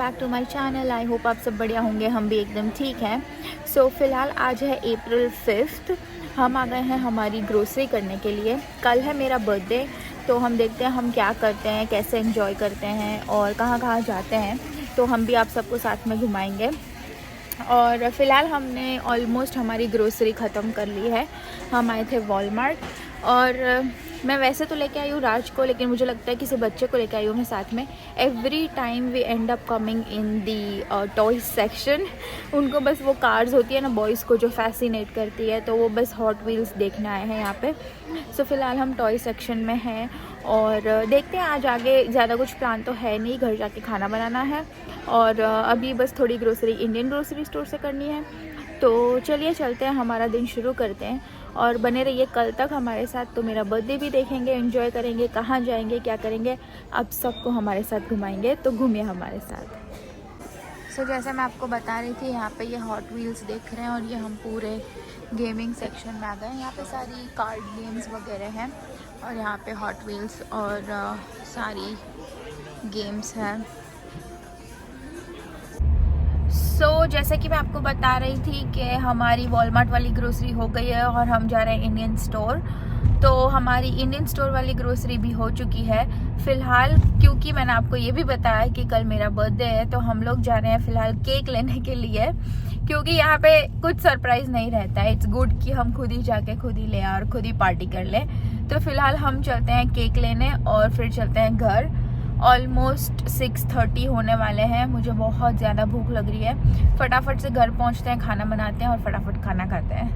Back to my channel. I hope आप सब बढ़िया होंगे, हम भी एकदम ठीक हैं। सो फ़िलहाल आज है अप्रैल 5। हम आ गए हैं हमारी ग्रोसरी करने के लिए। कल है मेरा बर्थडे, तो हम देखते हैं हम क्या करते हैं, कैसे एंजॉय करते हैं और कहाँ कहाँ जाते हैं। तो हम भी आप सबको साथ में घुमाएंगे। और फ़िलहाल हमने ऑलमोस्ट हमारी ग्रोसरी ख़त्म कर ली है। हम आए थे वॉलमार्ट और मैं वैसे तो लेके आई हूँ राज को, लेकिन मुझे लगता है किसी बच्चे को लेके आई हूँ मैं साथ में। Every time we end up coming in the toy section. उनको बस वो कार्स होती है ना बॉयज़ को जो फैसिनेट करती है, तो वो बस हॉट व्हील्स देखने आए हैं यहाँ पे। सो फ़िलहाल हम टॉय सेक्शन में हैं और देखते हैं आज आगे। ज़्यादा कुछ प्लान तो है नहीं, घर जाके खाना बनाना है और अभी बस थोड़ी ग्रोसरी इंडियन ग्रोसरी स्टोर से करनी है। तो चलिए चलते हैं, हमारा दिन शुरू करते हैं और बने रहिए कल तक हमारे साथ। तो मेरा बर्थडे भी देखेंगे, एंजॉय करेंगे, कहाँ जाएंगे, क्या करेंगे, आप सबको हमारे साथ घुमाएंगे। तो घूमिए हमारे साथ। सो जैसे मैं आपको बता रही थी, यहाँ पे ये हॉट व्हील्स देख रहे हैं और ये हम पूरे गेमिंग सेक्शन में आ गए हैं। यहाँ पे सारी कार्ड गेम्स वगैरह हैं और यहाँ पे हॉट व्हील्स और सारी गेम्स हैं। जैसे कि मैं आपको बता रही थी कि हमारी वॉलमार्ट वाली ग्रोसरी हो गई है और हम जा रहे हैं इंडियन स्टोर। तो हमारी इंडियन स्टोर वाली ग्रोसरी भी हो चुकी है फ़िलहाल, क्योंकि मैंने आपको ये भी बताया कि कल मेरा बर्थडे है। तो हम लोग जा रहे हैं फ़िलहाल केक लेने के लिए, क्योंकि यहाँ पे कुछ सरप्राइज़ नहीं रहता है। इट्स गुड कि हम खुद ही जाके खुद ही ले आए और खुद ही पार्टी कर लें। तो फ़िलहाल हम चलते हैं केक लेने और फिर चलते हैं घर। ऑलमोस्ट 6:30 होने वाले हैं। मुझे बहुत ज़्यादा भूख लग रही है। फटाफट से घर पहुंचते हैं, खाना बनाते हैं और फटाफट खाना खाते हैं।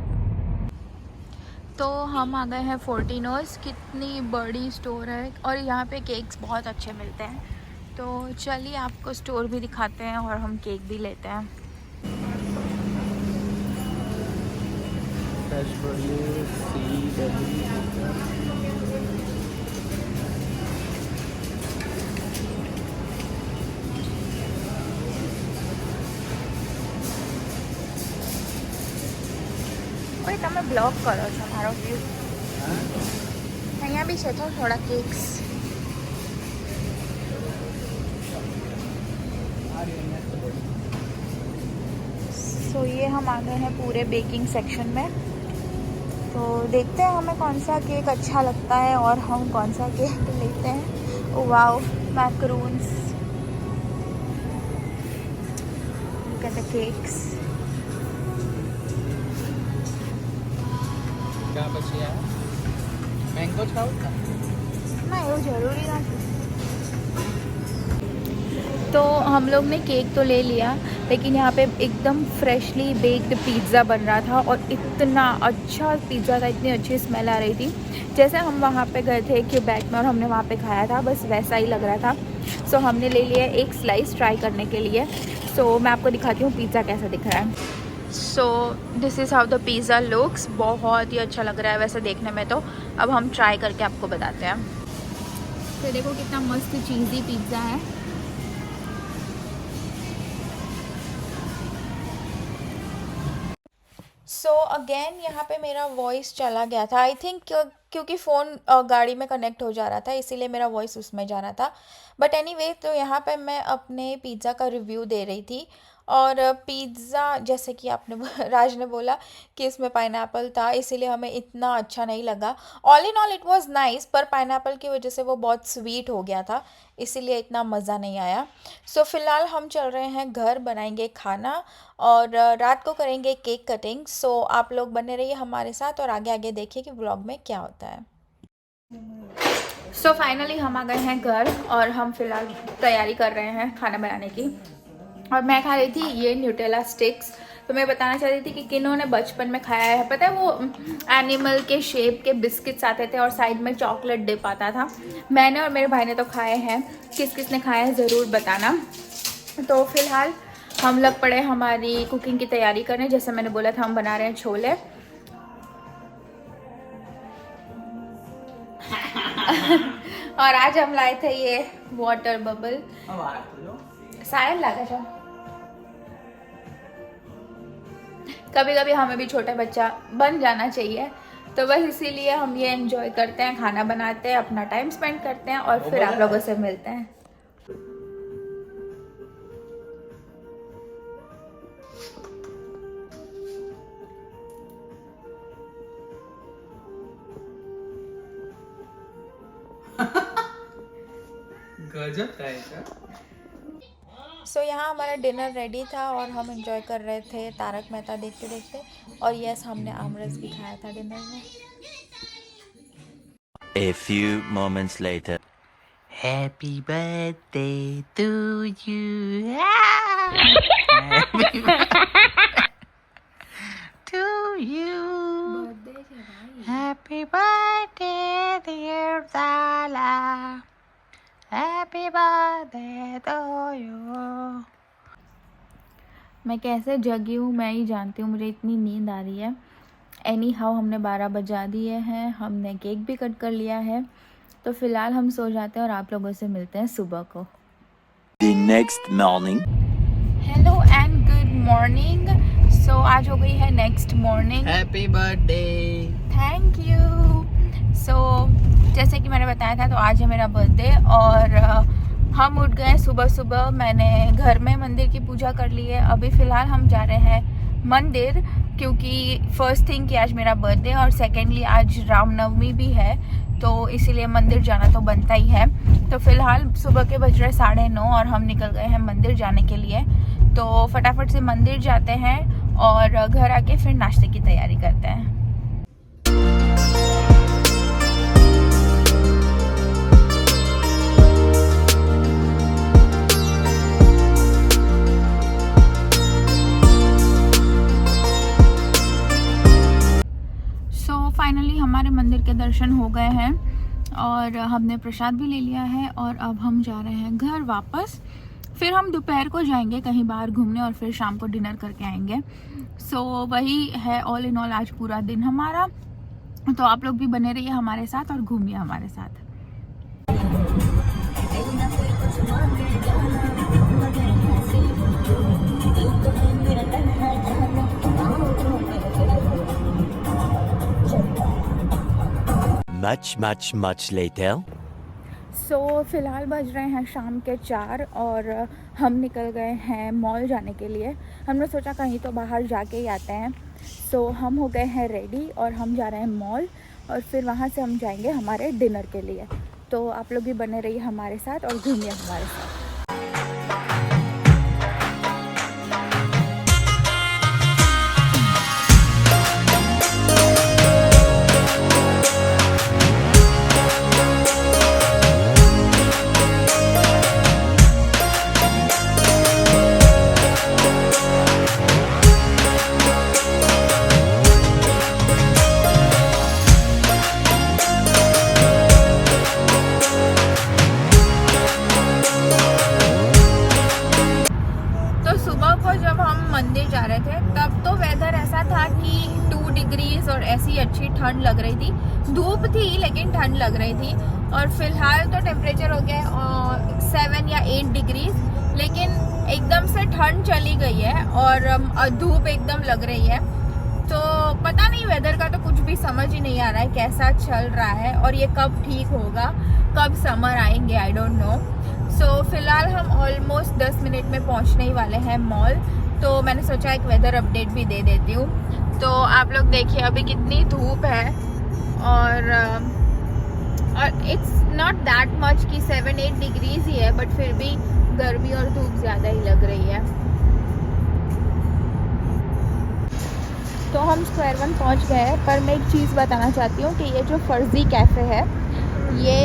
तो हम आ गए हैं फोर्टिनोज़। कितनी बड़ी स्टोर है और यहाँ पे केक्स बहुत अच्छे मिलते हैं। तो चलिए आपको स्टोर भी दिखाते हैं और हम केक भी लेते हैं। તમે બ્લોગ કરો છો મારો વ્યૂ અહીંયા બી છે તો થોડા કેક્સ। सो ये हम आ गए हैं पूरे बेकिंग सेक्शन में। तो देखते हैं हमें कौन सा केक अच्छा लगता है और हम कौन सा केक लेते हैं। Wow, macarons, look at the cakes. क्या बची है? मैंगो खाओ ना એવું જરૂરી નથી। तो हम लोग ने केक तो ले लिया, लेकिन यहाँ पे एकदम फ्रेशली बेक्ड पिज़्ज़ा बन रहा था और इतना अच्छा पिज़्ज़ा था, इतनी अच्छी स्मेल आ रही थी। जैसे हम वहाँ पे गए थे क्यूबेक में और हमने वहाँ पे खाया था, बस वैसा ही लग रहा था। सो हमने ले लिया एक स्लाइस ट्राई करने के लिए। सो मैं आपको दिखाती हूँ पिज़्ज़ा कैसा दिख रहा है। So this is how the pizza looks. बहुत ही अच्छा लग रहा है वैसे देखने में। तो अब हम ट्राई करके आपको बताते हैं। तो देखो कितना मस्त चीज़ी पिज़्ज़ा है। सो अगेन यहाँ पे मेरा वॉइस चला गया था, आई थिंक क्योंकि फ़ोन गाड़ी में कनेक्ट हो जा रहा था, इसीलिए मेरा वॉइस उसमें जा रहा था। बट एनीवे, तो यहाँ पे मैं अपने पिज़्ज़ा का रिव्यू दे रही थी। और पिज़्ज़ा जैसे कि आपने राज ने बोला कि इसमें पाइनएप्पल था, इसीलिए हमें इतना अच्छा नहीं लगा। All in all it was nice, पर पाइनएप्पल की वजह से वो बहुत स्वीट हो गया था, इसीलिए इतना मज़ा नहीं आया। सो फ़िलहाल हम चल रहे हैं घर, बनाएंगे खाना और रात को करेंगे केक कटिंग। सो आप लोग बने रहिए हमारे साथ और आगे आगे देखिए कि व्लॉग में क्या होता है। सो फाइनली हम आ गए हैं घर और हम फिलहाल तैयारी कर रहे हैं खाना बनाने की। और मैं खा रही थी ये न्यूटेला स्टिक्स। तो मैं बताना चाह रही थी कि किन्होंने बचपन में खाया है। पता है वो एनिमल के शेप के बिस्किट्स आते थे और साइड में चॉकलेट डिप आता था। मैंने और मेरे भाई ने तो खाए हैं, किस किस ने खाया है ज़रूर बताना। तो फिलहाल हम लग पड़े हमारी कुकिंग की तैयारी करने। जैसे मैंने बोला था, हम बना रहे हैं छोले। और आज हम लाए थे ये वाटर बबल, शायद लगा था। कभी कभी हमें भी छोटा बच्चा बन जाना चाहिए। तो बस इसीलिए हम ये एंजॉय करते हैं, खाना बनाते हैं, अपना टाइम स्पेंड करते हैं और फिर आप लोगों से मिलते हैं। गजब का है क्या? सो यहाँ हमारा डिनर रेडी था और हम एंजॉय कर रहे थे तारक मेहता देखते देखते। और यस, हमने आमरस भी खाया था डिनर में। A few moments later. Happy birthday to you. Happy birthday to you. Happy birthday, dear Zala. Happy birthday to you. मैं कैसे जगी हूँ मैं ही जानती हूँ, मुझे इतनी नींद आ रही है। एनी हाउ हमने 12 बजा दिए हैं, हमने केक भी कट कर लिया है, तो फिलहाल हम सो जाते हैं और आप लोगों से मिलते हैं सुबह को। The next morning. Hello and good morning. So आज हो गई है next morning. Happy birthday. Thank you. So जैसे कि मैंने बताया था, तो आज है मेरा बर्थडे और हम उठ गए सुबह सुबह। मैंने घर में मंदिर की पूजा कर ली है। अभी फ़िलहाल हम जा रहे हैं मंदिर, क्योंकि फर्स्ट थिंग कि आज मेरा बर्थडे और सेकेंडली आज रामनवमी भी है, तो इसीलिए मंदिर जाना तो बनता ही है। तो फ़िलहाल सुबह के बज रहे 9:30 और हम निकल गए हैं मंदिर जाने के लिए। तो फटाफट से मंदिर जाते हैं और घर आके फिर नाश्ते की तैयारी करते हैं। फाइनली हमारे मंदिर के दर्शन हो गए हैं और हमने प्रसाद भी ले लिया है और अब हम जा रहे हैं घर वापस। फिर हम दोपहर को जाएंगे कहीं बाहर घूमने और फिर शाम को डिनर करके आएंगे। सो वही है ऑल इन ऑल आज पूरा दिन हमारा। तो आप लोग भी बने रहिए हमारे साथ और घूमिए हमारे साथ। Much later. सो फ़िलहाल बज रहे हैं शाम के 4 और हम निकल गए हैं मॉल जाने के लिए। हमने सोचा कहीं तो बाहर जाके ही आते हैं। सो हम हो गए हैं रेडी और हम जा रहे हैं मॉल और फिर वहाँ से हम जाएंगे हमारे डिनर के लिए। तो आप लोग भी बने रहिए हमारे साथ और घूमिए हमारे साथ। मंदिर जा रहे थे तब तो वेदर ऐसा था कि 2 डिग्रीज और ऐसी अच्छी ठंड लग रही थी। धूप थी लेकिन ठंड लग रही थी। और फिलहाल तो टेम्परेचर हो गया 7 या 8 डिग्रीज, लेकिन एकदम से ठंड चली गई है और धूप एकदम लग रही है। तो पता नहीं, वेदर का तो कुछ भी समझ ही नहीं आ रहा है कैसा चल रहा है और ये कब ठीक होगा, कब समर आएंगे, आई डोंट नो। सो फिलहाल हम ऑलमोस्ट 10 मिनट में पहुंचने ही वाले हैं मॉल। तो मैंने सोचा एक वेदर अपडेट भी दे देती हूँ। तो आप लोग देखिए अभी कितनी धूप है और इट्स नॉट दैट मच कि 7-8 डिग्रीज ही है, बट फिर भी गर्मी और धूप ज़्यादा ही लग रही है। तो हम स्क्वायर 1 पहुँच गए हैं, पर मैं एक चीज़ बताना चाहती हूँ कि ये जो फर्जी कैफ़े है, ये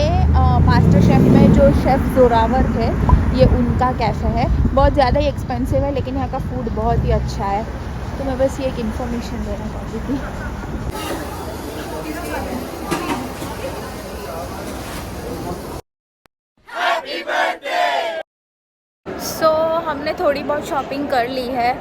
मास्टर शेफ़ में जो शेफ़ जोरावर थे, ये उनका कैफ़े है। बहुत ज़्यादा ही एक्सपेंसिव है लेकिन यहाँ का फूड बहुत ही अच्छा है। तो मैं बस ये एक इन्फॉर्मेशन देना चाहती थी। सो हमने थोड़ी बहुत शॉपिंग कर ली है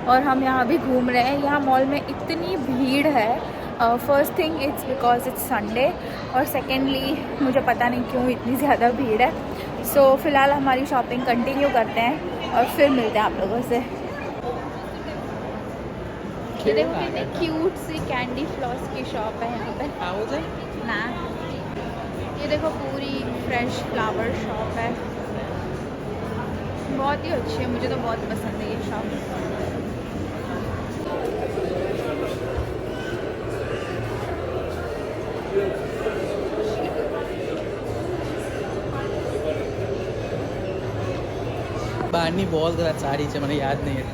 और हम यहाँ भी घूम रहे हैं। यहाँ मॉल में इतनी भीड़ है। First thing it's because it's Sunday और सेकेंडली मुझे पता नहीं क्यों इतनी ज़्यादा भीड़ है। सो फिलहाल हमारी शॉपिंग कंटिन्यू करते हैं और फिर मिलते हैं आप लोगों से। ये देखो कितनी क्यूट सी कैंडी फ्लॉस की शॉप है यहाँ पे ना। ये देखो पूरी फ्रेश फ्लावर शॉप है, बहुत ही अच्छी है, मुझे तो बहुत पसंद है ये शॉप। आनी बहुत गलत साड़ी से मैंने याद नहीं है।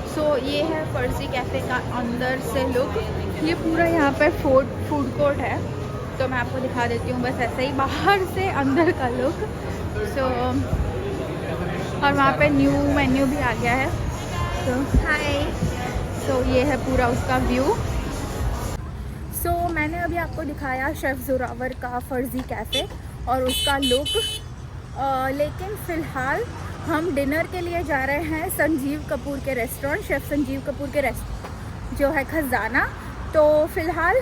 सो ये है फर्जी कैफ़े का अंदर से लुक। ये पूरा यहाँ पर फूड कोर्ट है, तो मैं आपको दिखा देती हूँ बस ऐसे ही बाहर से अंदर का लुक। सो और वहाँ पे न्यू मेन्यू भी आ गया है। तो हाय, सो ये है पूरा उसका व्यू। सो मैंने अभी आपको दिखाया शेफ़ जोरावर का फर्जी कैफ़े और उसका लुक, लेकिन फ़िलहाल हम डिनर के लिए जा रहे हैं संजीव कपूर के रेस्टोरेंट, शेफ़ संजीव कपूर के रेस्टोरेंट जो है खजाना। तो फ़िलहाल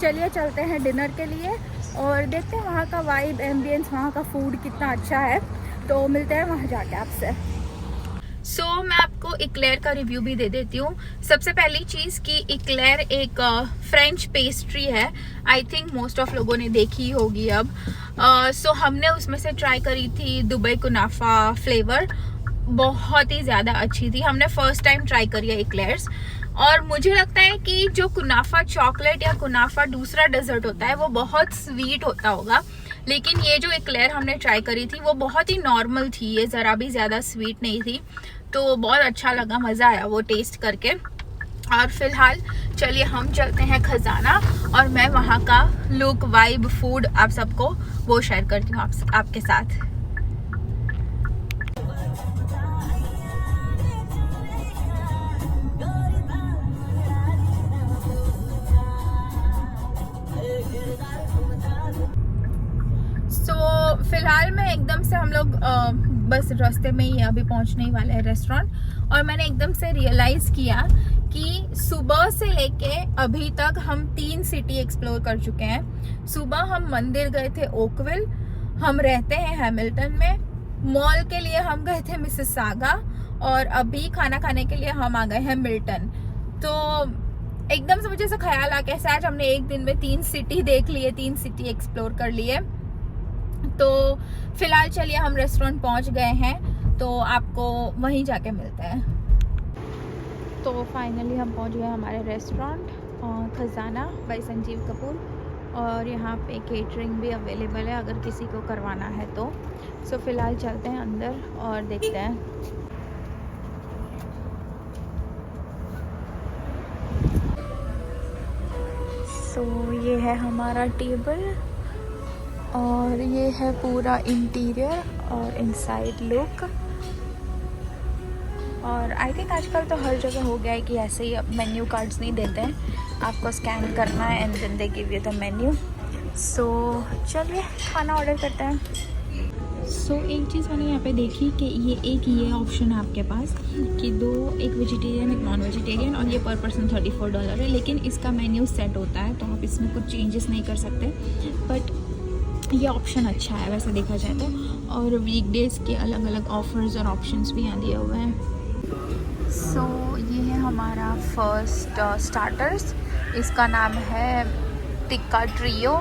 चलिए चलते हैं डिनर के लिए और देखते हैं वहाँ का वाइब, एम्बियंस, वहाँ का फूड कितना अच्छा है। तो मिलते हैं वहाँ जाके आपसे। सो मैं आपको इक्लेयर का रिव्यू भी दे देती हूँ। सबसे पहली चीज़ कि इक्लेयर एक फ्रेंच पेस्ट्री है, आई थिंक मोस्ट ऑफ लोगों ने देखी ही होगी अब। सो हमने उसमें से ट्राई करी थी दुबई कुनाफा फ्लेवर, बहुत ही ज़्यादा अच्छी थी। हमने फर्स्ट टाइम ट्राई करी है इक्लेयर्स, और मुझे लगता है कि जो कुनाफा चॉकलेट या कुनाफा दूसरा डेजर्ट होता है वो बहुत स्वीट होता होगा, लेकिन ये जो इक्लेयर हमने ट्राई करी थी वो बहुत ही नॉर्मल थी, ये ज़रा भी ज़्यादा स्वीट नहीं थी। तो बहुत अच्छा लगा, मज़ा आया वो टेस्ट करके। और फिलहाल चलिए हम चलते हैं खजाना और मैं वहाँ का लुक, वाइब, फूड आप सबको वो शेयर करती हूँ आपके साथ। फिलहाल मैं एकदम से हम लोग बस रास्ते में ही अभी पहुंचने ही वाले हैं रेस्टोरेंट, और मैंने एकदम से रियलाइज़ किया कि सुबह से लेके अभी तक हम 3 सिटी एक्सप्लोर कर चुके हैं। सुबह हम मंदिर गए थे ओकविल, हम रहते हैं हैमिल्टन में, मॉल के लिए हम गए थे मिसिसागा, और अभी खाना खाने के लिए हम आ गए हैं मिल्टन। तो एकदम से मुझे ऐसा ख्याल आ कैसे आज हमने एक दिन में 3 सिटी देख लिए, 3 सिटी एक्सप्लोर कर लिए। तो फिलहाल चलिए हम रेस्टोरेंट पहुंच गए हैं, तो आपको वहीं जाके मिलते हैं। तो फाइनली हम पहुंच गए हमारे रेस्टोरेंट खजाना बाय संजीव कपूर, और यहाँ पे केटरिंग भी अवेलेबल है अगर किसी को करवाना है तो। सो फिलहाल चलते हैं अंदर और देखते हैं। सो ये है हमारा टेबल और ये है पूरा इंटीरियर और इनसाइड लुक। और आई थिंक आजकल तो हर जगह हो गया है कि ऐसे ही अब मेन्यू कार्ड्स नहीं देते हैं, आपको स्कैन करना है and then they give you the menu. So चलिए खाना ऑर्डर करते हैं। सो एक चीज़ मैंने यहाँ पे देखी कि ये ऑप्शन है आपके पास कि 2, एक वेजिटेरियन एक नॉन वेजिटेरियन, और ये पर पर्सन $34 है, लेकिन इसका मेन्यू सेट होता है तो आप इसमें कुछ चेंजेस नहीं कर सकते, बट ये ऑप्शन अच्छा है वैसे देखा जाए तो। और वीकडेज़ के अलग अलग ऑफर्स और ऑप्शंस भी यहाँ दिए हुए हैं। सो ये है हमारा फर्स्ट स्टार्टर्स, इसका नाम है टिक्का ट्रियो,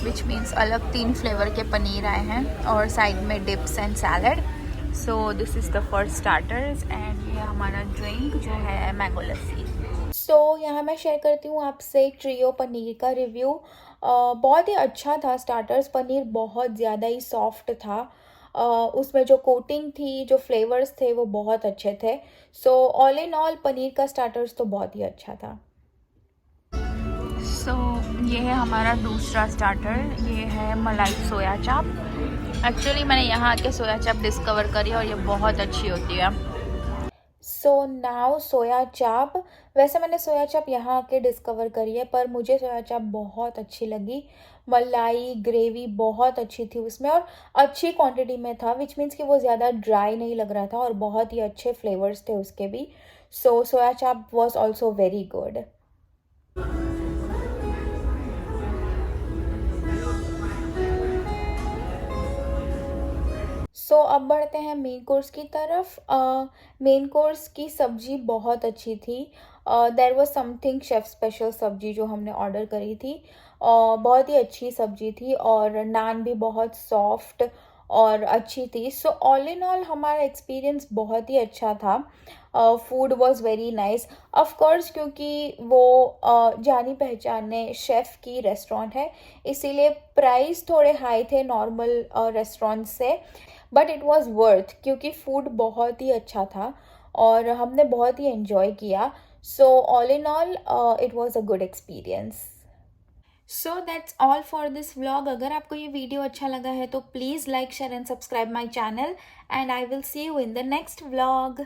विच मीन्स अलग 3 फ्लेवर के पनीर आए हैं, और साइड में dips and salad. So this is the first starters, and ये हमारा ड्रिंक जो है मैंगो लस्सी। सो यहाँ मैं शेयर करती हूँ आपसे ट्रियो पनीर का रिव्यू। बहुत ही अच्छा था स्टार्टर्स, पनीर बहुत ज़्यादा ही सॉफ्ट था, उसमें जो कोटिंग थी, जो फ्लेवर्स थे वो बहुत अच्छे थे। So all in all paneer का स्टार्टर्स तो बहुत ही अच्छा था। सो ये है हमारा दूसरा स्टार्टर, ये है मलाई सोया चाप। एक्चुअली मैंने यहाँ आके सोया चाप डिस्कवर करी और ये बहुत अच्छी होती है। सो नाउ सोया चाप, वैसे मैंने सोया चाप यहाँ आके डिस्कवर करी है, पर मुझे सोया चाप बहुत अच्छी लगी। मलाई ग्रेवी बहुत अच्छी थी उसमें, और अच्छी क्वांटिटी में था, विच मीन्स कि वो ज़्यादा ड्राई नहीं लग रहा था, और बहुत ही अच्छे फ्लेवर्स थे उसके भी। सो सोया चाप वॉज ऑल्सो वेरी गुड। सो अब बढ़ते हैं मेन कोर्स की तरफ। मेन कोर्स की सब्जी बहुत अच्छी थी। There was something chef special सब्जी जो हमने ऑर्डर करी थी, बहुत ही अच्छी सब्जी थी, और नान भी बहुत सॉफ्ट और अच्छी थी. सो ऑल इन ऑल हमारा एक्सपीरियंस बहुत ही अच्छा था. Food was very nice. Of course क्योंकि वो जानी पहचाने शेफ़ की रेस्टोरेंट है, इसीलिए प्राइस थोड़े हाई थे नॉर्मल रेस्टोरेंट से, बट इट वॉज़ वर्थ क्योंकि फूड बहुत ही अच्छा था और हमने बहुत ही एंजॉय किया. So all in all it was a good experience. So that's all for this vlog. अगर आपको ये वीडियो अच्छा लगा है तो please like share and subscribe my channel, and I will see you in the next vlog.